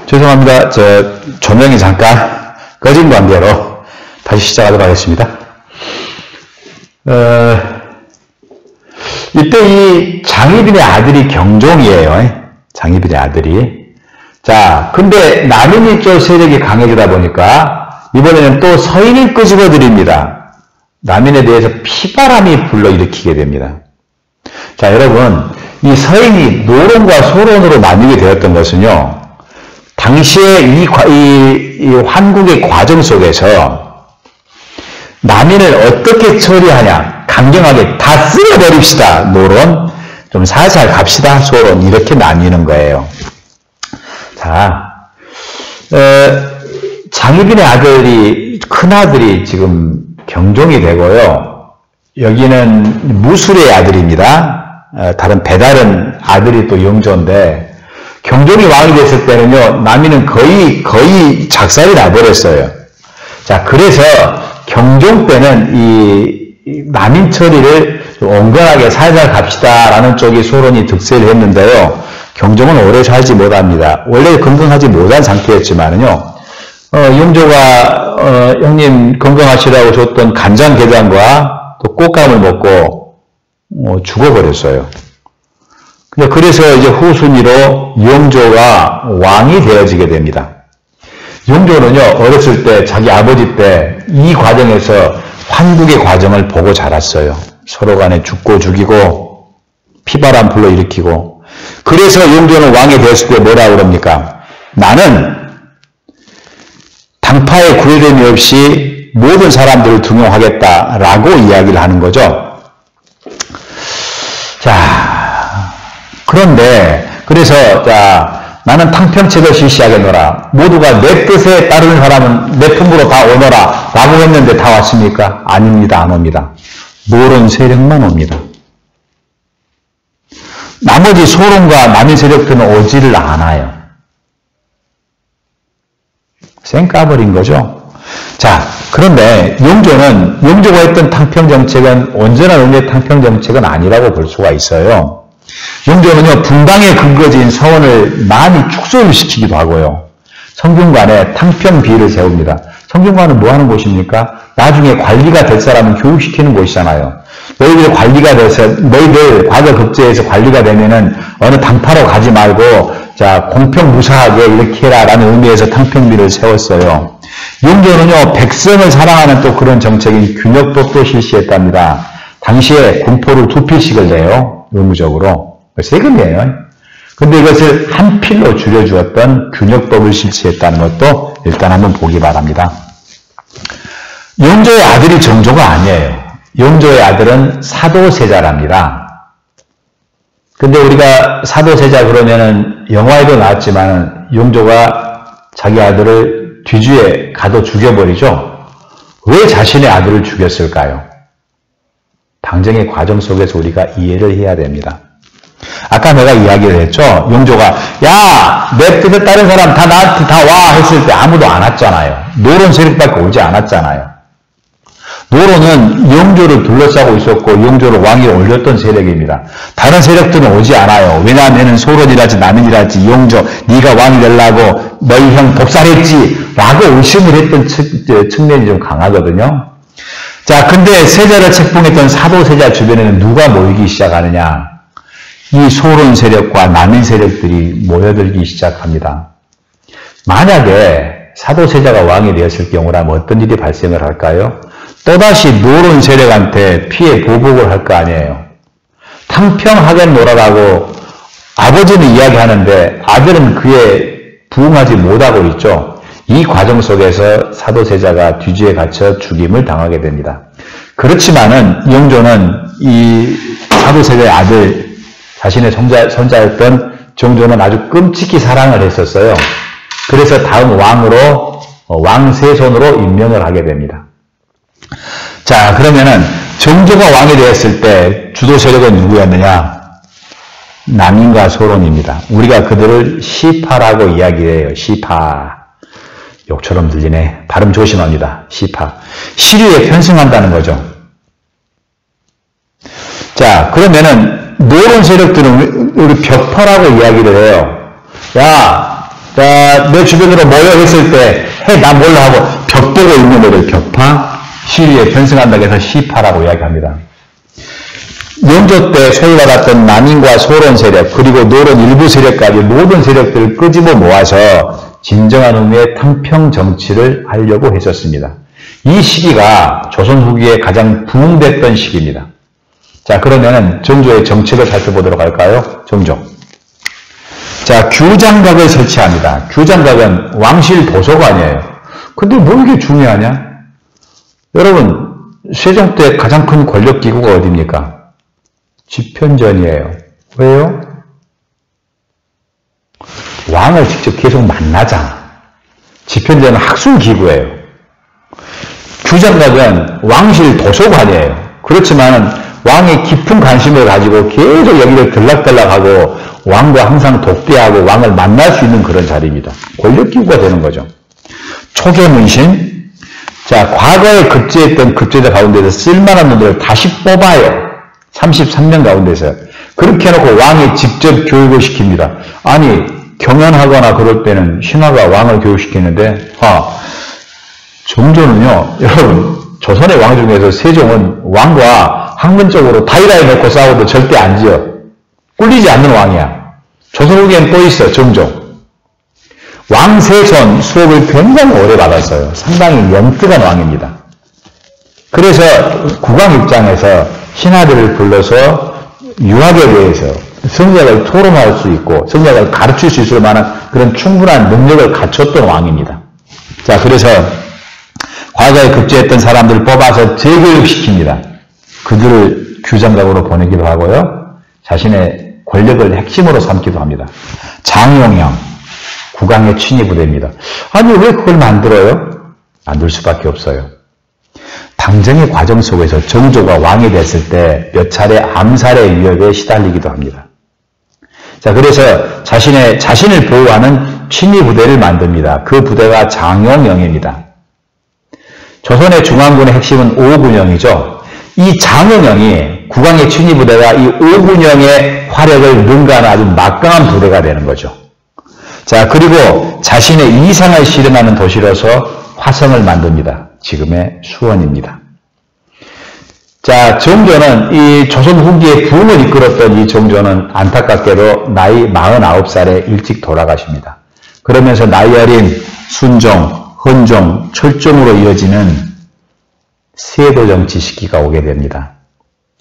죄송합니다. 조명이 잠깐 꺼진 관계로 다시 시작하도록 하겠습니다. 이때 이 장희빈의 아들이 경종이에요. 장희빈의 아들이. 자, 근데 남인이 쪽 세력이 강해지다 보니까 이번에는 또 서인을 끄집어 드립니다. 남인에 대해서 피바람이 불러일으키게 됩니다. 자, 여러분, 이 서인이 노론과 소론으로 나뉘게 되었던 것은요, 당시에 이 환국의 과정 속에서 남인을 어떻게 처리하냐, 강경하게 다 쓸어버립시다. 노론, 좀 살살 갑시다. 소론, 이렇게 나뉘는 거예요. 자, 장희빈의 아들이, 큰아들이 지금 경종이 되고요. 여기는 무술의 아들입니다. 다른 배다른 아들이 또 영조인데, 경종이 왕이 됐을 때는요, 남인은 거의 작살이 나버렸어요. 자, 그래서 경종 때는 이 남인 처리를 온건하게 살살 갑시다라는 쪽이 소론이 득세를 했는데요. 경종은 오래 살지 못합니다. 원래 건강하지 못한 상태였지만은요, 영조가 형님 건강하시라고 줬던 간장게장과 또 꽃감을 먹고 죽어버렸어요. 그래서 이제 후순위로 영조가 왕이 되어지게 됩니다. 영조는요, 어렸을 때 자기 아버지 때 이 과정에서 환국의 과정을 보고 자랐어요. 서로 간에 죽고 죽이고 피바람 불러일으키고. 그래서 영조는 왕이 되었을 때 뭐라 그럽니까? 나는 당파에 구애됨이 없이 모든 사람들을 등용하겠다라고 이야기를 하는 거죠. 자, 그런데 그래서 나는 탕평책을 실시하겠노라. 모두가 내 뜻에 따르는 사람은 내 품으로 다 오너라 라고 했는데 다 왔습니까? 아닙니다. 안 옵니다. 노론 세력만 옵니다. 나머지 소론과 남인 세력들은 오지를 않아요. 쌩 까버린 거죠. 자, 그런데 영조가 했던 탕평정책은 온전한 의미의 탕평정책은 아니라고 볼 수가 있어요. 영조는요, 분당에 근거지인 서원을 많이 축소를 시키기도 하고요. 성균관에 탕평비를 세웁니다. 성균관은 뭐 하는 곳입니까? 나중에 관리가 될 사람은 교육시키는 곳이잖아요. 너희들 관리가 돼서, 너희들 과거급제에서 관리가 되면은 어느 당파로 가지 말고, 공평무사하게 이렇게 해라라는 의미에서 탕평비를 세웠어요. 영조는요, 백성을 사랑하는 또 그런 정책인 균역법도 실시했답니다. 당시에 군포를 2필씩을 내요. 의무적으로. 세금이에요. 근데 이것을 한 필로 줄여주었던 균역법을 실시했다는 것도 일단 한번 보기 바랍니다. 영조의 아들이 정조가 아니에요. 영조의 아들은 사도세자랍니다. 근데 우리가 사도세자 그러면은 영화에도 나왔지만 영조가 자기 아들을 뒤주에 가둬 죽여버리죠. 왜 자신의 아들을 죽였을까요? 당정의 과정 속에서 우리가 이해를 해야 됩니다. 아까 내가 이야기를 했죠. 영조가 야, 내 뜻에 따른 사람 다 나한테 다 와 했을 때 아무도 안 왔잖아요. 노론 세력밖에 오지 않았잖아요. 노론은 영조를 둘러싸고 있었고 영조를 왕위에 올렸던 세력입니다. 다른 세력들은 오지 않아요. 왜냐하면 소론이라지 남인이라지 영조 네가 왕이 되려고 너희 형 독살했지 라고 의심을 했던 측면이 좀 강하거든요. 자, 근데 세자를 책봉했던 사도세자 주변에는 누가 모이기 시작하느냐? 이 소론 세력과 남인 세력들이 모여들기 시작합니다. 만약에 사도세자가 왕이 되었을 경우라면 어떤 일이 발생을 할까요? 또다시 노론 세력한테 피해 보복을 할 거 아니에요. 탕평하겠노라라고 아버지는 이야기하는데 아들은 그에 부응하지 못하고 있죠. 이 과정 속에서 사도세자가 뒤지에 갇혀 죽임을 당하게 됩니다. 그렇지만은 영조는 이 사도세자의 아들, 자신의 손자였던 정조는 아주 끔찍히 사랑을 했었어요. 그래서 다음 왕으로 왕세손으로 임명을 하게 됩니다. 자, 그러면은 정조가 왕이 되었을 때 주도 세력은 누구였느냐? 남인과 소론입니다. 우리가 그들을 시파라고 이야기해요. 시파. 욕처럼 들리네. 발음 조심합니다. 시파. 시류에 편승한다는 거죠. 자, 그러면은 노론 세력들은 우리 벽파라고 이야기를 해요. 야, 자, 내 주변으로 모여 있을 때, 나 몰라 하고 벽 보고 있는 애를 벽파, 시위에 편승한다고 해서 시파라고 이야기합니다. 영조 때 소유받았던 남인과 소론 세력, 그리고 노론 일부 세력까지 모든 세력들을 끄집어 모아서 진정한 의미의 탕평 정치를 하려고 했었습니다. 이 시기가 조선 후기에 가장 부흥됐던 시기입니다. 자, 그러면은 정조의 정책을 살펴보도록 할까요? 정조. 자, 규장각을 설치합니다. 규장각은 왕실 도서관이에요. 근데 뭐 이게 중요하냐? 여러분, 세종 때 가장 큰 권력 기구가 어디입니까? 집현전이에요. 왜요? 왕을 직접 계속 만나잖아. 집현전은 학술기구예요. 규장각은 왕실 도서관이에요. 그렇지만 왕의 깊은 관심을 가지고 계속 여기를 들락들락하고 왕과 항상 독대하고 왕을 만날 수 있는 그런 자리입니다. 권력기구가 되는 거죠. 초계문신. 자, 과거에 급제했던 급제자 가운데서 쓸만한 놈들을 다시 뽑아요. 33명 가운데서. 그렇게 해놓고 왕이 직접 교육을 시킵니다. 아니, 경연하거나 그럴 때는 신하가 왕을 교육시키는데, 정조는요, 여러분, 조선의 왕 중에서 세종은 왕과 학문적으로 다이라에 놓고 싸워도 절대 안 지어. 꿀리지 않는 왕이야. 조선 후기엔 또 있어, 정조. 왕세손 수업을 굉장히 오래 받았어요. 상당히 영특한 왕입니다. 그래서 국왕 입장에서 신하들을 불러서 유학에 대해서 성역을 토론할 수 있고 성역을 가르칠 수 있을 만한 그런 충분한 능력을 갖췄던 왕입니다. 자, 그래서 과거에 급제했던 사람들을 뽑아서 재교육시킵니다. 그들을 규장각으로 보내기도 하고요. 자신의 권력을 핵심으로 삼기도 합니다. 장용형, 국왕의 친위부대입니다. 아니, 왜 그걸 만들어요? 만들 수밖에 없어요. 당정의 과정 속에서 정조가 왕이 됐을 때 몇 차례 암살의 위협에 시달리기도 합니다. 자, 그래서 자신을 보호하는 친위부대를 만듭니다. 그 부대가 장용영입니다. 조선의 중앙군의 핵심은 오군영이죠. 이 장용영이 국왕의 친위부대가 이 오군영의 화력을 능가하는 아주 막강한 부대가 되는 거죠. 자, 그리고 자신의 이상을 실현하는 도시로서 화성을 만듭니다. 지금의 수원입니다. 자, 정조는 이 조선 후기의 부흥을 이끌었던 이 정조는 안타깝게도 나이 49살에 일찍 돌아가십니다. 그러면서 나이 어린 순종, 헌종, 철종으로 이어지는 세도정치 시기가 오게 됩니다.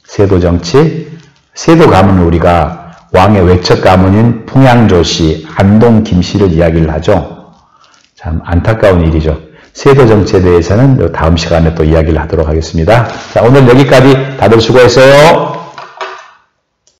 세도정치, 세도 가문은 우리가 왕의 외척 가문인 풍양조씨, 안동 김씨를 이야기를 하죠. 참 안타까운 일이죠. 세도 정치에 대해서는 다음 시간에 또 이야기를 하도록 하겠습니다. 자, 오늘 여기까지 다들 수고했어요.